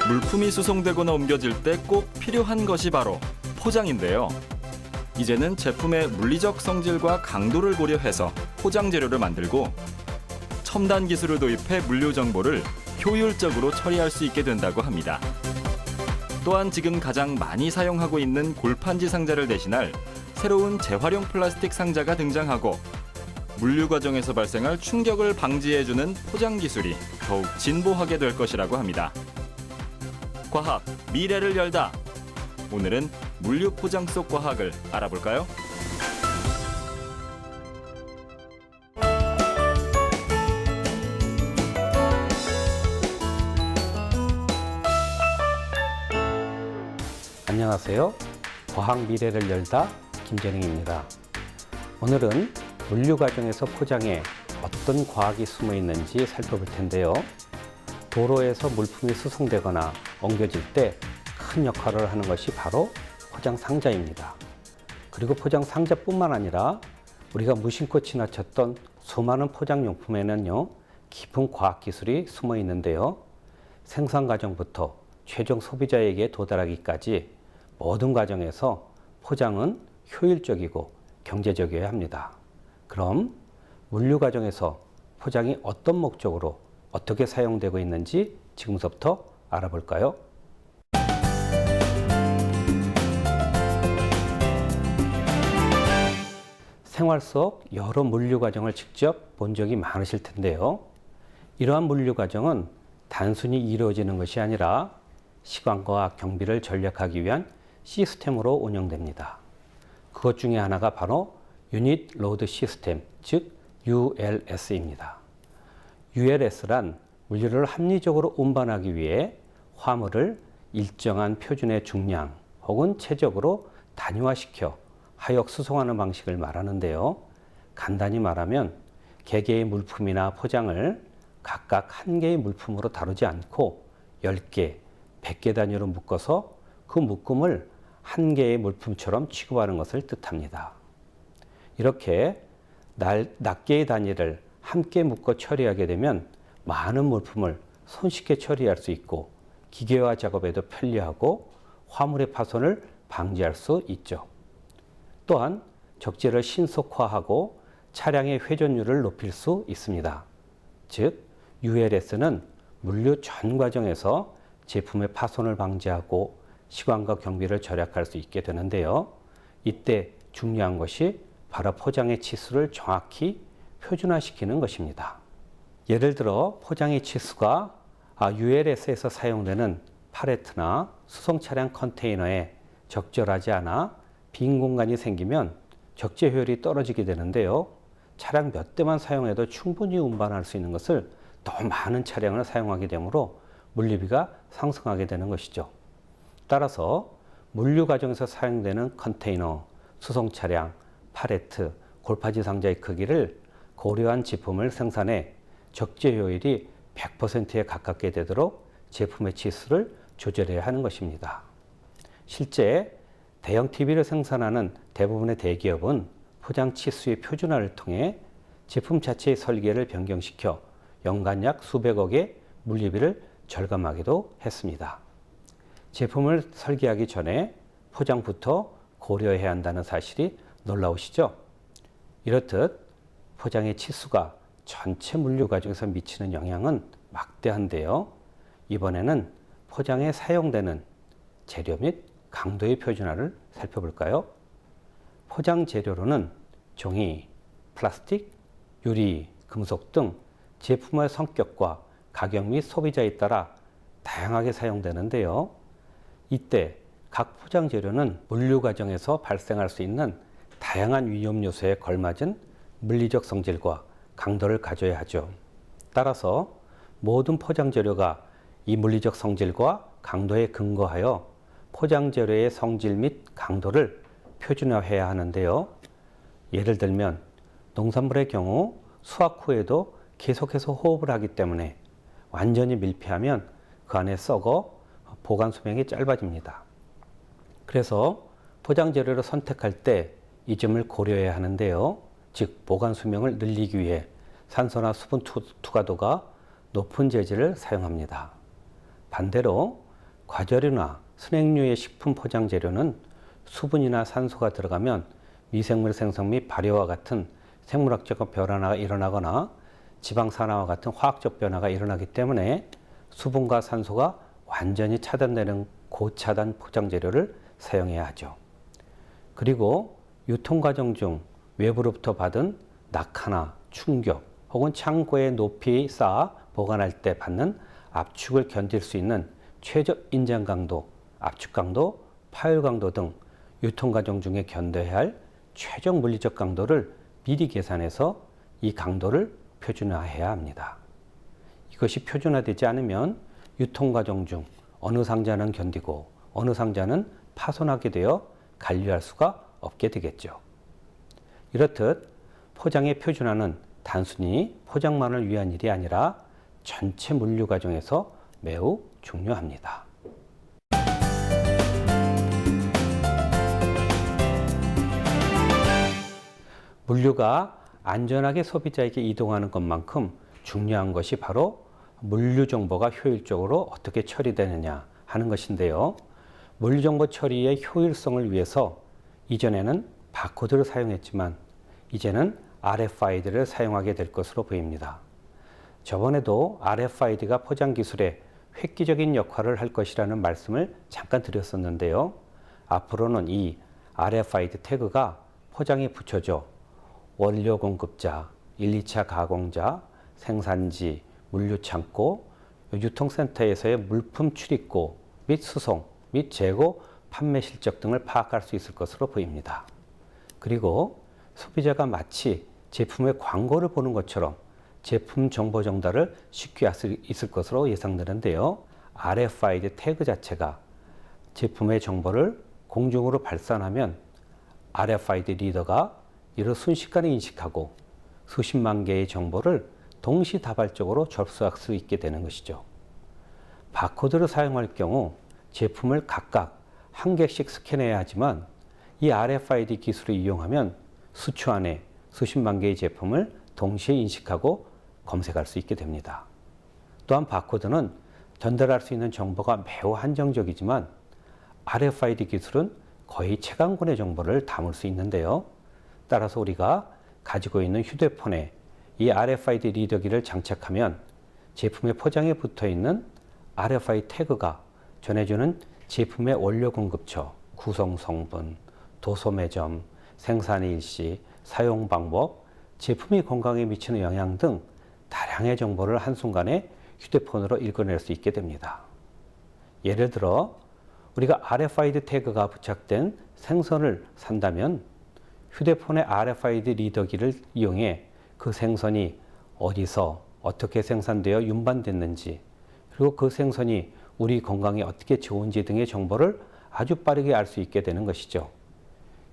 물품이 수송되거나 옮겨질 때 꼭 필요한 것이 바로 포장인데요. 이제는 제품의 물리적 성질과 강도를 고려해서 포장 재료를 만들고 첨단 기술을 도입해 물류 정보를 효율적으로 처리할 수 있게 된다고 합니다. 또한 지금 가장 많이 사용하고 있는 골판지 상자를 대신할 새로운 재활용 플라스틱 상자가 등장하고 물류 과정에서 발생할 충격을 방지해주는 포장 기술이 더욱 진보하게 될 것이라고 합니다. 과학, 미래를 열다. 오늘은 물류 포장 속 과학을 알아볼까요? 안녕하세요. 과학 미래를 열다 김재능입니다. 오늘은 물류 과정에서 포장에 어떤 과학이 숨어 있는지 살펴볼 텐데요. 도로에서 물품이 수송되거나 옮겨질 때 큰 역할을 하는 것이 바로 포장 상자입니다. 그리고 포장 상자뿐만 아니라 우리가 무심코 지나쳤던 수많은 포장용품에는요, 깊은 과학 기술이 숨어 있는데요. 생산 과정부터 최종 소비자에게 도달하기까지 모든 과정에서 포장은 효율적이고 경제적이어야 합니다. 그럼 물류 과정에서 포장이 어떤 목적으로 어떻게 사용되고 있는지 지금부터 알아볼까요? 생활 속 여러 물류 과정을 직접 본 적이 많으실 텐데요. 이러한 물류 과정은 단순히 이루어지는 것이 아니라 시간과 경비를 절약하기 위한 시스템으로 운영됩니다. 그것 중에 하나가 바로 유닛 로드 시스템, 즉 ULS입니다. ULS란 물류를 합리적으로 운반하기 위해 화물을 일정한 표준의 중량 혹은 체적으로 단위화시켜 하역 수송하는 방식을 말하는데요. 간단히 말하면 개개의 물품이나 포장을 각각 한 개의 물품으로 다루지 않고 10개, 100개 단위로 묶어서 그 묶음을 한 개의 물품처럼 취급하는 것을 뜻합니다. 이렇게 낱개의 단위를 함께 묶어 처리하게 되면 많은 물품을 손쉽게 처리할 수 있고 기계화 작업에도 편리하고 화물의 파손을 방지할 수 있죠. 또한 적재를 신속화하고 차량의 회전율을 높일 수 있습니다. 즉, ULS는 물류 전 과정에서 제품의 파손을 방지하고 시간과 경비를 절약할 수 있게 되는데요. 이때 중요한 것이 바로 포장의 치수를 정확히 표준화시키는 것입니다. 예를 들어 포장의 치수가 ULS에서 사용되는 팔레트나 수송 차량 컨테이너에 적절하지 않아 빈 공간이 생기면 적재 효율이 떨어지게 되는데요. 차량 몇 대만 사용해도 충분히 운반할 수 있는 것을 더 많은 차량을 사용하게 되므로 물류비가 상승하게 되는 것이죠. 따라서 물류 과정에서 사용되는 컨테이너, 수송 차량, 팔레트, 골파지 상자의 크기를 고려한 제품을 생산해 적재 효율이 100%에 가깝게 되도록 제품의 치수를 조절해야 하는 것입니다. 실제 대형 TV를 생산하는 대부분의 대기업은 포장 치수의 표준화를 통해 제품 자체의 설계를 변경시켜 연간 약 수백억의 물류비를 절감하기도 했습니다. 제품을 설계하기 전에 포장부터 고려해야 한다는 사실이 놀라우시죠? 이렇듯 포장의 치수가 전체 물류 과정에서 미치는 영향은 막대한데요. 이번에는 포장에 사용되는 재료 및 강도의 표준화를 살펴볼까요? 포장 재료로는 종이, 플라스틱, 유리, 금속 등 제품의 성격과 가격 및 소비자에 따라 다양하게 사용되는데요. 이때 각 포장 재료는 물류 과정에서 발생할 수 있는 다양한 위험 요소에 걸맞은 물리적 성질과 강도를 가져야 하죠. 따라서 모든 포장 재료가 이 물리적 성질과 강도에 근거하여 포장 재료의 성질 및 강도를 표준화해야 하는데요. 예를 들면 농산물의 경우 수확 후에도 계속해서 호흡을 하기 때문에 완전히 밀폐하면 그 안에 썩어 보관 수명이 짧아집니다. 그래서 포장 재료를 선택할 때 이 점을 고려해야 하는데요. 즉 보관 수명을 늘리기 위해 산소나 수분 투과도가 높은 재질을 사용합니다. 반대로 과자류나 스낵류의 식품 포장 재료는 수분이나 산소가 들어가면 미생물 생성 및 발효와 같은 생물학적 변화가 일어나거나 지방산화와 같은 화학적 변화가 일어나기 때문에 수분과 산소가 완전히 차단되는 고차단 포장 재료를 사용해야 하죠. 그리고 유통 과정 중 외부로부터 받은 낙하나 충격 혹은 창고에 높이 쌓아 보관할 때 받는 압축을 견딜 수 있는 최저 인장 강도, 압축 강도, 파열 강도 등 유통 과정 중에 견뎌야 할 최적 물리적 강도를 미리 계산해서 이 강도를 표준화해야 합니다. 이것이 표준화되지 않으면 유통 과정 중 어느 상자는 견디고 어느 상자는 파손하게 되어 관리할 수가 없게 되겠죠. 이렇듯 포장의 표준화는 단순히 포장만을 위한 일이 아니라 전체 물류 과정에서 매우 중요합니다. 물류가 안전하게 소비자에게 이동하는 것만큼 중요한 것이 바로 물류 정보가 효율적으로 어떻게 처리되느냐 하는 것인데요. 물류 정보 처리의 효율성을 위해서 이전에는 바코드를 사용했지만 이제는 RFID를 사용하게 될 것으로 보입니다. 저번에도 RFID가 포장 기술에 획기적인 역할을 할 것이라는 말씀을 잠깐 드렸었는데요. 앞으로는 이 RFID 태그가 포장에 붙여져 원료 공급자, 1, 2차 가공자, 생산지, 물류 창고, 유통센터에서의 물품 출입고 및 수송 및 재고, 판매 실적 등을 파악할 수 있을 것으로 보입니다. 그리고 소비자가 마치 제품의 광고를 보는 것처럼 제품 정보 전달을 쉽게 할 수 있을 것으로 예상되는데요. RFID 태그 자체가 제품의 정보를 공중으로 발산하면 RFID 리더가 이를 순식간에 인식하고 수십만 개의 정보를 동시다발적으로 접수할 수 있게 되는 것이죠. 바코드를 사용할 경우 제품을 각각 한 개씩 스캔해야 하지만 이 RFID 기술을 이용하면 수초 안에 수십만 개의 제품을 동시에 인식하고 검색할 수 있게 됩니다. 또한 바코드는 전달할 수 있는 정보가 매우 한정적이지만 RFID 기술은 거의 체감권의 정보를 담을 수 있는데요. 따라서 우리가 가지고 있는 휴대폰에 이 RFID 리더기를 장착하면 제품의 포장에 붙어 있는 RFID 태그가 전해주는 제품의 원료 공급처, 구성 성분, 도소 매점, 생산 일시, 사용 방법, 제품이 건강에 미치는 영향 등 다량의 정보를 한순간에 휴대폰으로 읽어낼 수 있게 됩니다. 예를 들어 우리가 RFID 태그가 부착된 생선을 산다면 휴대폰의 RFID 리더기를 이용해 그 생선이 어디서 어떻게 생산되어 운반됐는지 그리고 그 생선이 우리 건강에 어떻게 좋은지 등의 정보를 아주 빠르게 알 수 있게 되는 것이죠.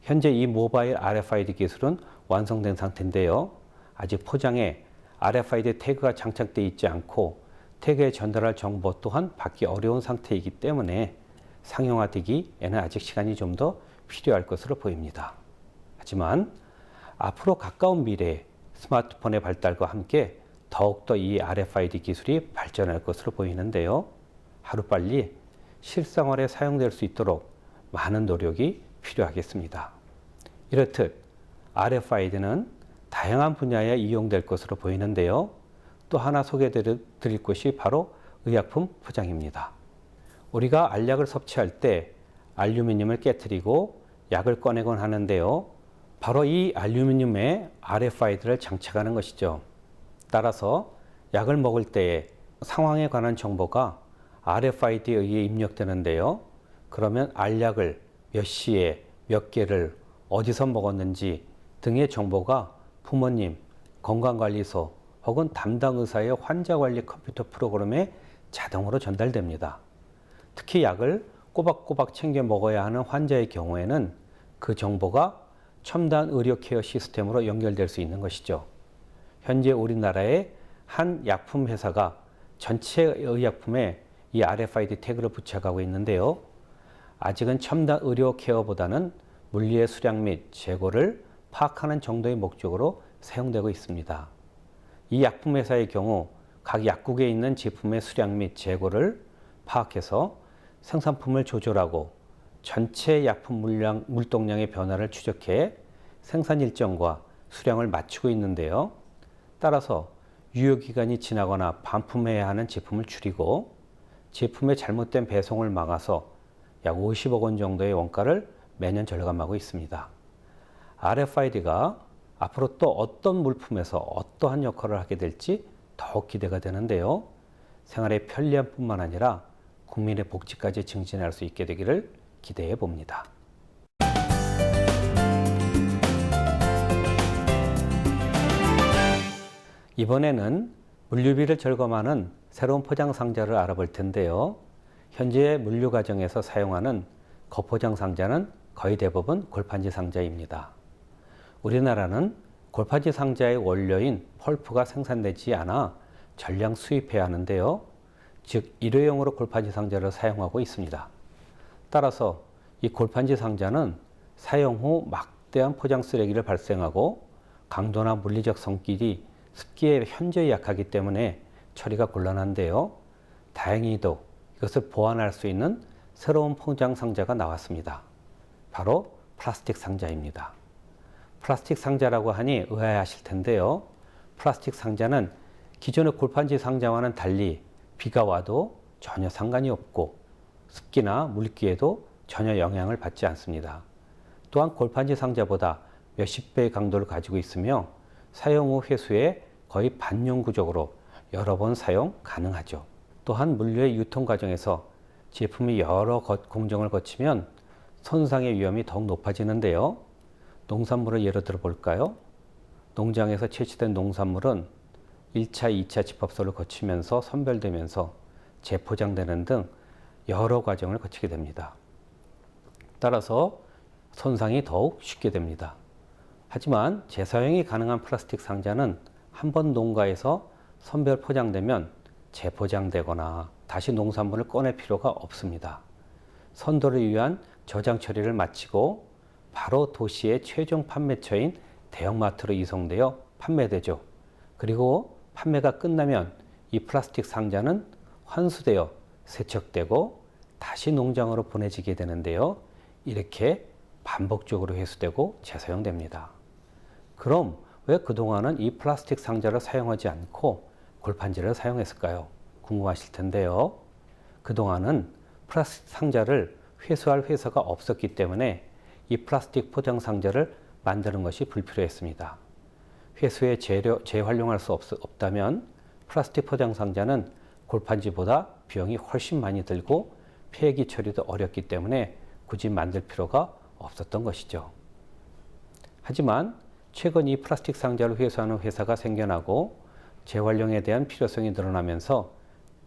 현재 이 모바일 RFID 기술은 완성된 상태인데요. 아직 포장에 RFID 태그가 장착되어 있지 않고 태그에 전달할 정보 또한 받기 어려운 상태이기 때문에 상용화되기에는 아직 시간이 좀 더 필요할 것으로 보입니다. 하지만 앞으로 가까운 미래에 스마트폰의 발달과 함께 더욱더 이 RFID 기술이 발전할 것으로 보이는데요. 하루빨리 실생활에 사용될 수 있도록 많은 노력이 필요하겠습니다. 이렇듯 RFID는 다양한 분야에 이용될 것으로 보이는데요. 또 하나 소개해드릴 것이 바로 의약품 포장입니다. 우리가 알약을 섭취할 때 알루미늄을 깨뜨리고 약을 꺼내곤 하는데요. 바로 이 알루미늄에 RFID를 장착하는 것이죠. 따라서 약을 먹을 때의 상황에 관한 정보가 RFID에 의해 입력되는데요. 그러면 알약을 몇 시에 몇 개를 어디서 먹었는지 등의 정보가 부모님, 건강관리소 혹은 담당 의사의 환자관리 컴퓨터 프로그램에 자동으로 전달됩니다. 특히 약을 꼬박꼬박 챙겨 먹어야 하는 환자의 경우에는 그 정보가 첨단 의료 케어 시스템으로 연결될 수 있는 것이죠. 현재 우리나라의 한 약품 회사가 전체 의약품에 이 RFID 태그를 부착하고 있는데요. 아직은 첨단 의료 케어보다는 물리의 수량 및 재고를 파악하는 정도의 목적으로 사용되고 있습니다. 이 약품 회사의 경우 각 약국에 있는 제품의 수량 및 재고를 파악해서 생산품을 조절하고 전체 약품 물동량의 변화를 추적해 생산 일정과 수량을 맞추고 있는데요. 따라서 유효기간이 지나거나 반품해야 하는 제품을 줄이고 제품의 잘못된 배송을 막아서 약 50억 원 정도의 원가를 매년 절감하고 있습니다. RFID가 앞으로 또 어떤 물품에서 어떠한 역할을 하게 될지 더욱 기대가 되는데요. 생활의 편리함뿐만 아니라 국민의 복지까지 증진할 수 있게 되기를 기대해 봅니다. 이번에는 물류비를 절감하는 새로운 포장 상자를 알아볼 텐데요. 현재 물류 과정에서 사용하는 거포장 상자는 거의 대부분 골판지 상자입니다. 우리나라는 골판지 상자의 원료인 펄프가 생산되지 않아 전량 수입해야 하는데요. 즉 일회용으로 골판지 상자를 사용하고 있습니다. 따라서 이 골판지 상자는 사용 후 막대한 포장 쓰레기를 발생하고 강도나 물리적 성질이 습기에 현저히 약하기 때문에 처리가 곤란한데요. 다행히도 이것을 보완할 수 있는 새로운 포장 상자가 나왔습니다. 바로 플라스틱 상자입니다. 플라스틱 상자라고 하니 의아해하실 텐데요. 플라스틱 상자는 기존의 골판지 상자와는 달리 비가 와도 전혀 상관이 없고 습기나 물기에도 전혀 영향을 받지 않습니다. 또한 골판지 상자보다 몇십 배의 강도를 가지고 있으며 사용 후 회수에 거의 반영구적으로 여러 번 사용 가능하죠. 또한 물류의 유통 과정에서 제품이 여러 공정을 거치면 손상의 위험이 더욱 높아지는데요. 농산물을 예로 들어 볼까요? 농장에서 채취된 농산물은 1차, 2차 집합소를 거치면서 선별되면서 재포장되는 등 여러 과정을 거치게 됩니다. 따라서 손상이 더욱 쉽게 됩니다. 하지만 재사용이 가능한 플라스틱 상자는 한번 농가에서 선별 포장되면 재포장되거나 다시 농산물을 꺼낼 필요가 없습니다. 선도를 위한 저장 처리를 마치고 바로 도시의 최종 판매처인 대형마트로 이송되어 판매되죠. 그리고 판매가 끝나면 이 플라스틱 상자는 환수되어 세척되고 다시 농장으로 보내지게 되는데요. 이렇게 반복적으로 회수되고 재사용됩니다. 그럼 왜 그동안은 이 플라스틱 상자를 사용하지 않고 골판지를 사용했을까요? 궁금하실 텐데요. 그동안은 플라스틱 상자를 회수할 회사가 없었기 때문에 이 플라스틱 포장 상자를 만드는 것이 불필요했습니다. 회수에 재활용할 수 없다면 플라스틱 포장 상자는 골판지보다 비용이 훨씬 많이 들고 폐기 처리도 어렵기 때문에 굳이 만들 필요가 없었던 것이죠. 하지만 최근 이 플라스틱 상자를 회수하는 회사가 생겨나고 재활용에 대한 필요성이 늘어나면서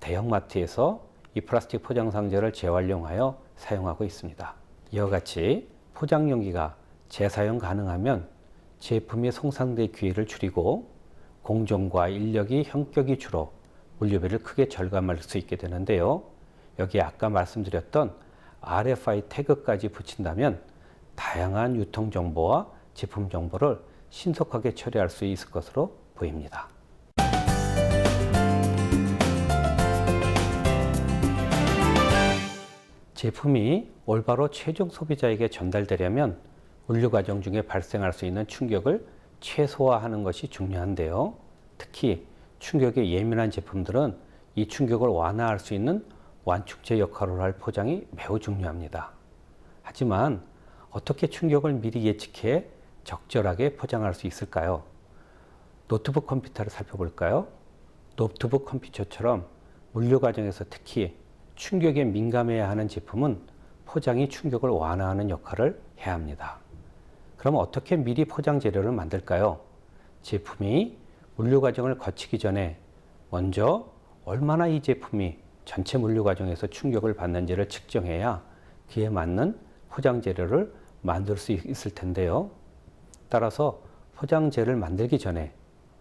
대형마트에서 이 플라스틱 포장 상자를 재활용하여 사용하고 있습니다. 이와 같이 포장 용기가 재사용 가능하면 제품의 생산될 기회를 줄이고 공정과 인력이 현격히 줄어 물류비를 크게 절감할 수 있게 되는데요. 여기에 아까 말씀드렸던 RFID 태그까지 붙인다면 다양한 유통 정보와 제품 정보를 신속하게 처리할 수 있을 것으로 보입니다. 제품이 올바로 최종 소비자에게 전달되려면 물류 과정 중에 발생할 수 있는 충격을 최소화하는 것이 중요한데요. 특히 충격에 예민한 제품들은 이 충격을 완화할 수 있는 완충제 역할을 할 포장이 매우 중요합니다. 하지만 어떻게 충격을 미리 예측해 적절하게 포장할 수 있을까요? 노트북 컴퓨터를 살펴볼까요? 노트북 컴퓨터처럼 물류 과정에서 특히 충격에 민감해야 하는 제품은 포장이 충격을 완화하는 역할을 해야 합니다. 그럼 어떻게 미리 포장 재료를 만들까요? 제품이 물류 과정을 거치기 전에 먼저 얼마나 이 제품이 전체 물류 과정에서 충격을 받는지를 측정해야 그에 맞는 포장 재료를 만들 수 있을 텐데요. 따라서 포장 재료를 만들기 전에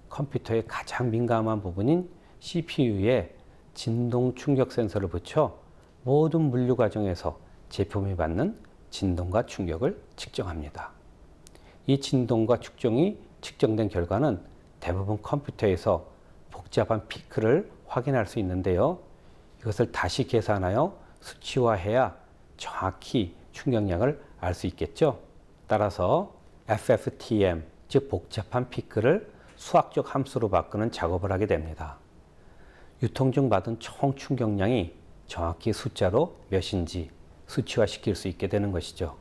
컴퓨터의 가장 민감한 부분인 CPU에 진동 충격 센서를 붙여 모든 물류 과정에서 제품이 받는 진동과 충격을 측정합니다. 이 진동과 축정이 측정된 결과는 대부분 컴퓨터에서 복잡한 피크를 확인할 수 있는데요. 이것을 다시 계산하여 수치화해야 정확히 충격량을 알 수 있겠죠. 따라서 FFTM, 즉 복잡한 피크를 수학적 함수로 바꾸는 작업을 하게 됩니다. 유통 중 받은 총 충격량이 정확히 숫자로 몇인지 수치화시킬 수 있게 되는 것이죠.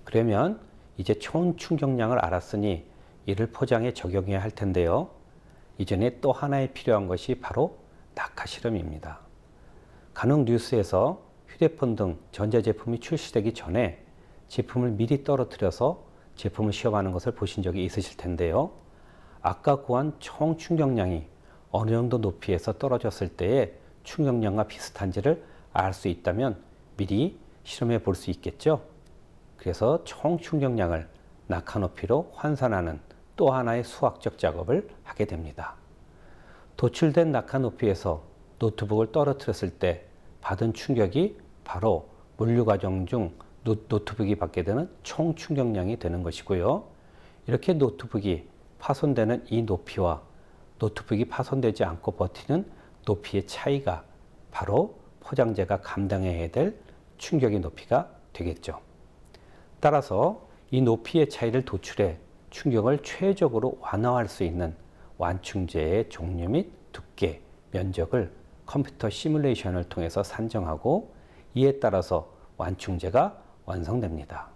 그러면 이제 총 충격량을 알았으니 이를 포장에 적용해야 할 텐데요. 이전에 또 하나의 필요한 것이 바로 낙하 실험입니다. 간혹 뉴스에서 휴대폰 등 전자제품이 출시되기 전에 제품을 미리 떨어뜨려서 제품을 시험하는 것을 보신 적이 있으실 텐데요. 아까 구한 총 충격량이 어느 정도 높이에서 떨어졌을 때의 충격량과 비슷한지를 알 수 있다면 미리 실험해 볼 수 있겠죠. 그래서 총 충격량을 낙하 높이로 환산하는 또 하나의 수학적 작업을 하게 됩니다. 도출된 낙하 높이에서 노트북을 떨어뜨렸을 때 받은 충격이 바로 물류 과정 중 노트북이 받게 되는 총 충격량이 되는 것이고요. 이렇게 노트북이 파손되는 이 높이와 노트북이 파손되지 않고 버티는 높이의 차이가 바로 포장재가 감당해야 될 충격의 높이가 되겠죠. 따라서 이 높이의 차이를 도출해 충격을 최적으로 완화할 수 있는 완충제의 종류 및 두께, 면적을 컴퓨터 시뮬레이션을 통해서 산정하고 이에 따라서 완충제가 완성됩니다.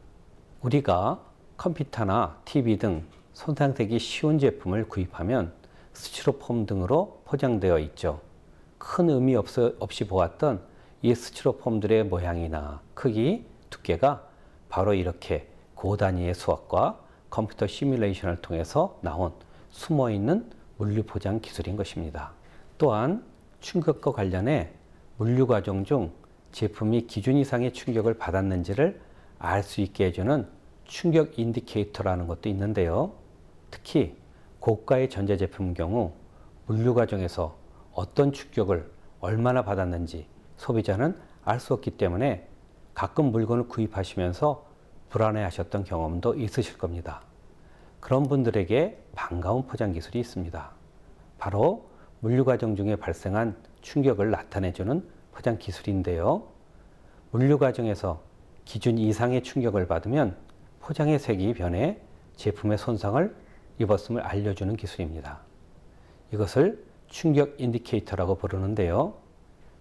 우리가 컴퓨터나 TV 등 손상되기 쉬운 제품을 구입하면 스티로폼 등으로 포장되어 있죠. 큰 의미 없이 보았던 이 스티로폼들의 모양이나 크기, 두께가 바로 이렇게 고단위의 수학과 컴퓨터 시뮬레이션을 통해서 나온 숨어있는 물류 포장 기술인 것입니다. 또한 충격과 관련해 물류 과정 중 제품이 기준 이상의 충격을 받았는지를 알 수 있게 해주는 충격 인디케이터라는 것도 있는데요. 특히 고가의 전자제품 경우 물류 과정에서 어떤 충격을 얼마나 받았는지 소비자는 알 수 없기 때문에 가끔 물건을 구입하시면서 불안해하셨던 경험도 있으실 겁니다. 그런 분들에게 반가운 포장 기술이 있습니다. 바로 물류 과정 중에 발생한 충격을 나타내주는 포장 기술인데요. 물류 과정에서 기준 이상의 충격을 받으면 포장의 색이 변해 제품의 손상을 입었음을 알려주는 기술입니다. 이것을 충격 인디케이터라고 부르는데요.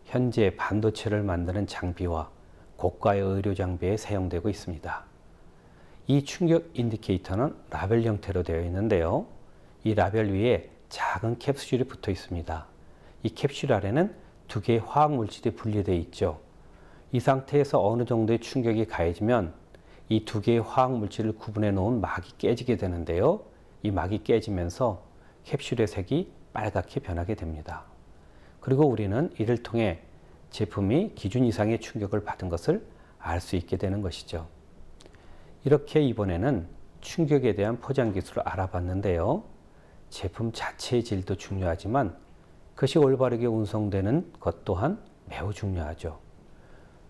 현재 반도체를 만드는 장비와 고가의 의료 장비에 사용되고 있습니다. 이 충격 인디케이터는 라벨 형태로 되어 있는데요. 이 라벨 위에 작은 캡슐이 붙어 있습니다. 이 캡슐 아래는 두 개의 화학 물질이 분리되어 있죠. 이 상태에서 어느 정도의 충격이 가해지면 이 두 개의 화학 물질을 구분해 놓은 막이 깨지게 되는데요. 이 막이 깨지면서 캡슐의 색이 빨갛게 변하게 됩니다. 그리고 우리는 이를 통해 제품이 기준 이상의 충격을 받은 것을 알 수 있게 되는 것이죠. 이렇게 이번에는 충격에 대한 포장 기술을 알아봤는데요. 제품 자체의 질도 중요하지만 그것이 올바르게 운송되는 것 또한 매우 중요하죠.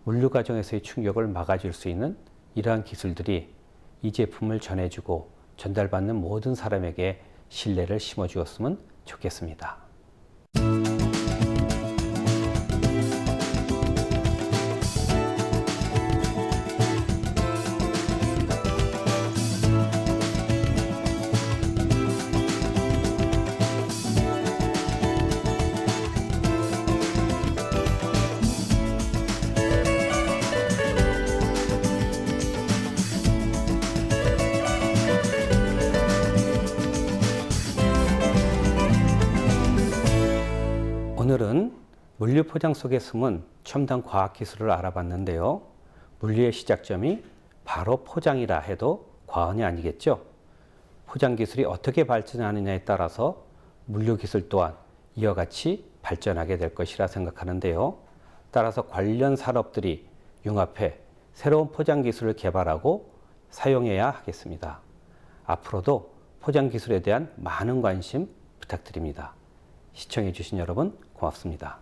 물류 과정에서의 충격을 막아줄 수 있는 이러한 기술들이 이 제품을 전해주고 전달받는 모든 사람에게 신뢰를 심어주었으면 좋겠습니다. 오늘은 물류 포장 속에 숨은 첨단 과학 기술을 알아봤는데요. 물류의 시작점이 바로 포장이라 해도 과언이 아니겠죠. 포장 기술이 어떻게 발전하느냐에 따라서 물류 기술 또한 이와 같이 발전하게 될 것이라 생각하는데요. 따라서 관련 산업들이 융합해 새로운 포장 기술을 개발하고 사용해야 하겠습니다. 앞으로도 포장 기술에 대한 많은 관심 부탁드립니다. 시청해 주신 여러분 고맙습니다.